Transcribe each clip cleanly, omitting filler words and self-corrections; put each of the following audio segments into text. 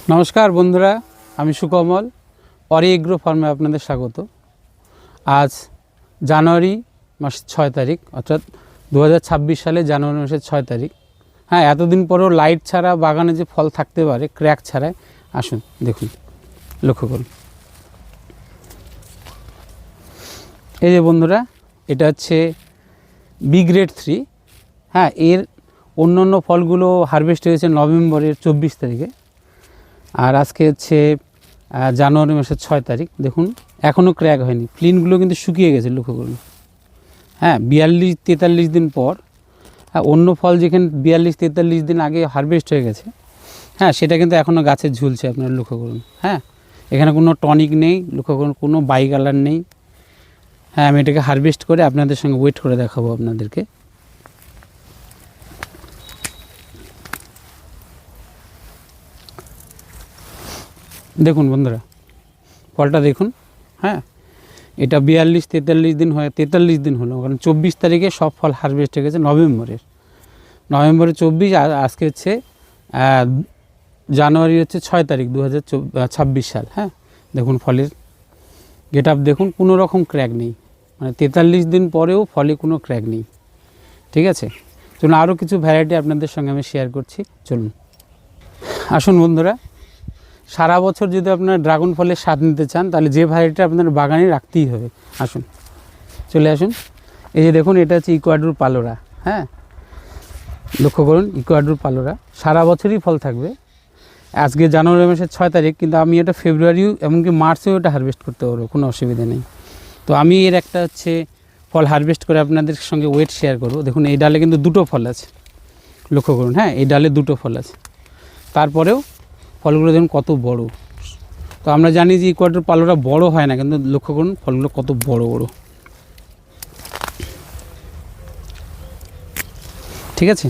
नमस्कार बंधुरा आमी सुकमल अरि एग्रो फार्मे आपनादेर स्वागत। आज जानुआरी मास 6 तारीख अर्थात 2026 साले जानुआरी मासेर 6 तारीख। हाँ, एतदिन परेও लाइट छाड़ा बागाने जे फल थाकते पारे क्रैक छाड़ाई आसुन देखुन लक्ष्य करुन। এই যে বন্ধুরা এটা হচ্ছে বি গ্রেড 3। हाँ, এর অন্যান্য ফলগুলো হারভেস্ট হয়েছে নভেম্বরের 24 তারিখে আর আজকে হচ্ছে জানুয়ারি মাসের 6 তারিখ। দেখুন এখনও ক্র্যাক হয়নি, ফ্লিনগুলো কিন্তু শুকিয়ে গেছে লক্ষ্য করুন। হ্যাঁ, 42-43 দিন পর। হ্যাঁ, অন্য ফল যেখানে 42-43 দিন আগে হারভেস্ট হয়ে গেছে, হ্যাঁ সেটা কিন্তু এখনও গাছে ঝুলছে, আপনারা লক্ষ্য করুন। হ্যাঁ, এখানে কোনো টনিক নেই, লক্ষ্য করুন কোনো বাই কালার নেই। হ্যাঁ, আমি এটাকে হারভেস্ট করে আপনাদের সঙ্গে ওয়েট করে দেখাবো আপনাদেরকে। দেখুন বন্ধুরা ফলটা দেখুন। হ্যাঁ, এটা 42-43 দিন হয়, 43 দিন হলো, কারণ 24 তারিখে সব ফল হারভেস্ট হয়ে গেছে নভেম্বরের 24। আর আজকে হচ্ছে জানুয়ারি হচ্ছে 6 তারিখ 2026 সাল। হ্যাঁ, দেখুন ফলের গেট আপ দেখুন, কোনো রকম ক্র্যাক নেই, মানে 43 দিন পরেও ফলে কোনো ক্র্যাক নেই। ঠিক আছে, চলুন আরও কিছু ভ্যারাইটি আপনাদের সঙ্গে আমি শেয়ার করছি। চলুন আসুন বন্ধুরা, সারা বছর যদি আপনারা ড্রাগন ফলের স্বাদ নিতে চান তাহলে যে ভ্যারাইটি আপনার বাগানে রাখতেই হবে। আসুন চলে আসুন। এই যে দেখুন এটা হচ্ছে ইকুয়াডোর পালোরা। হ্যাঁ, লক্ষ্য করুন ইকুয়াডোর পালোরা সারা বছরই ফল থাকবে। আজকে জানুয়ারি মাসের 6 তারিখ, কিন্তু আমি এটা ফেব্রুয়ারিও এমনকি মার্চেও এটা হারভেস্ট করতে পারবো, কোনো অসুবিধা নেই। তো আমি এর একটা হচ্ছে ফল হারভেস্ট করে আপনাদের সঙ্গে ওয়েট শেয়ার করব। দেখুন এই ডালে কিন্তু দুটো ফল আছে, লক্ষ্য করুন। হ্যাঁ, এই ডালে দুটো ফল আছে, তারপরেও ফলগুলো দেখুন কত বড়। তো আমরা জানি যে ইকুয়াডোর পালোরা বড় হয় না, কিন্তু লক্ষ্য করুন ফলগুলো কত বড় বড়। ঠিক আছে,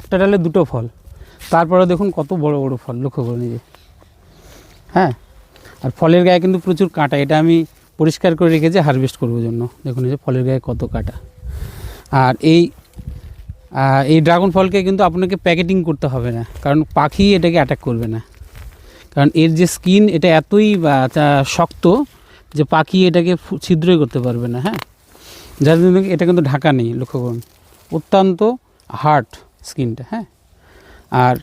একটা ডালে দুটো ফল, তারপরে দেখুন কত বড় বড় ফল, লক্ষ্য করুন এই যে। হ্যাঁ, আর ফলের গায়ে কিন্তু প্রচুর কাঁটা, এটা আমি পরিষ্কার করে রেখেছি হারভেস্ট করবার জন্য। দেখুন এই যে ফলের গায়ে কত কাঁটা। আর এই ড্রাগন ফলকে কিন্তু আপনাকে প্যাকেটিং করতে হবে না, কারণ পাখি এটাকে অ্যাটাক করবে না, কারণ এর যে স্কিন এটা এতই শক্ত যে পাখি এটাকে ছিদ্রই করতে পারবে না। হ্যাঁ, যার জন্য এটা কিন্তু ঢাকা নেই, লক্ষ্য করুন অত্যন্ত হার্ড স্কিনটা। হ্যাঁ, আর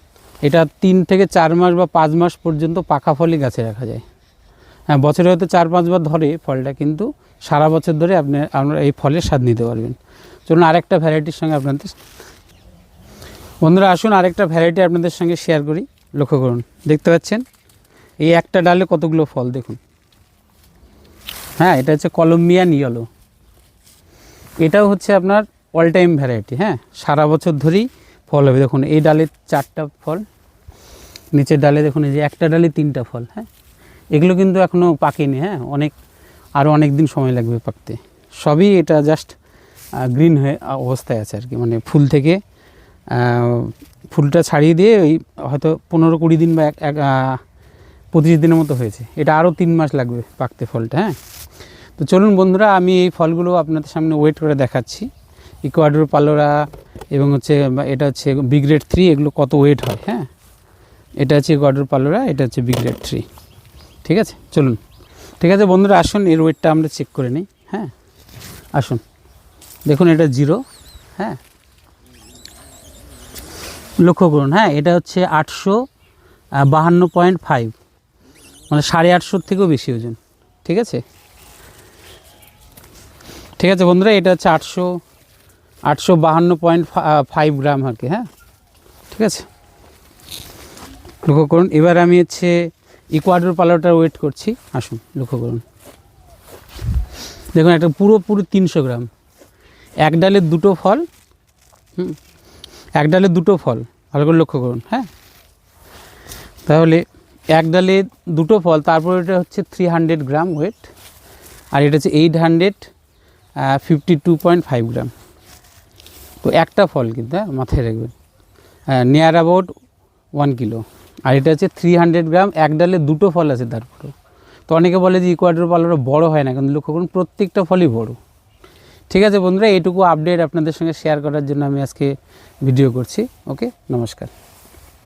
এটা 3 থেকে 4 মাস বা 5 মাস পর্যন্ত পাকা ফলই গাছে রাখা যায়। হ্যাঁ, বছরে হয়তো 4-5 বার ধরে ফলটা, কিন্তু সারা বছর ধরে আপনারা এই ফলের স্বাদ নিতে পারবেন। চলুন আরেকটা ভ্যারাইটির সঙ্গে আপনাদের বন্ধুরা আসুন আরেকটা ভ্যারাইটি আপনাদের সঙ্গে শেয়ার করি। লক্ষ্য করুন, দেখতে পাচ্ছেন এই একটা ডালে কতগুলো ফল দেখুন। হ্যাঁ, এটা হচ্ছে কলম্বিয়ান ইয়েলো। এটাও হচ্ছে আপনার অল টাইম ভ্যারাইটি। হ্যাঁ, সারা বছর ধরেই ফল হবে। দেখুন এই ডালে 4টা ফল, নিচের ডালে দেখুন এই যে একটা ডালে 3টা ফল। হ্যাঁ, এগুলো কিন্তু এখনও পাকেনি। হ্যাঁ, আরও অনেক দিন সময় লাগবে পাকতে। সবই এটা জাস্ট গ্রিন হয়ে অবস্থায় আছে আর কি, মানে ফুল থেকে ফুলটা ছাড়িয়ে দিয়ে ওই হয়তো 15-20 দিন বা 25 দিনের মতো হয়েছে। এটা আরও 3 মাস লাগবে পাকতে ফলটা। হ্যাঁ, তো চলুন বন্ধুরা আমি এই ফলগুলো আপনাদের সামনে ওয়েট করে দেখাচ্ছি। ইকুয়াডোর পালোরা এবং এটা হচ্ছে বি গ্রেড 3, এগুলো কত ওয়েট হয়। হ্যাঁ, এটা হচ্ছে ইকুয়াডোর পালোরা, এটা হচ্ছে বি গ্রেড 3। ঠিক আছে, চলুন। ঠিক আছে বন্ধুরা আসুন এর ওয়েটটা আমরা চেক করে নিই। হ্যাঁ, আসুন দেখুন এটা 0। হ্যাঁ, লক্ষ্য করুন। হ্যাঁ, এটা হচ্ছে 852.5, মানে 850 থেকেও বেশি ওজন। ঠিক আছে, ঠিক আছে বন্ধুরা, এটা হচ্ছে 852.5 গ্রাম আর কি। হ্যাঁ, ঠিক আছে, লক্ষ্য করুন। এবার আমি হচ্ছে ইকুয়াডোর পালোটার ওয়েট করছি। আসুন লক্ষ্য করুন, দেখুন একটা পুরোপুরি 300 গ্রাম। এক ডালে দুটো ফল। এক ডালে দুটো ফল, ভালো করে লক্ষ্য করুন। হ্যাঁ, তাহলে এক ডালে দুটো ফল, তারপর এটা হচ্ছে 300 গ্রাম ওয়েট, আর এটা হচ্ছে 852.5 গ্রাম। তো একটা ফল কিন্তু মাথায় রাখবেন, নিয়ার অ্যাবাউট 1 কিলো। আর এটা হচ্ছে 300 গ্রাম, এক ডালে দুটো ফল আছে তারপরেও। তো অনেকে বলে যে ইকুয়াডোর পালোরা বড় হয় না, কিন্তু লক্ষ্য করুন প্রত্যেকটা ফলই বড়। ঠিক আছে বন্ধুরা, এইটুকু আপডেট আপনাদের সঙ্গে শেয়ার করার জন্য আমি আজকে ভিডিও করছি। ওকে, নমস্কার।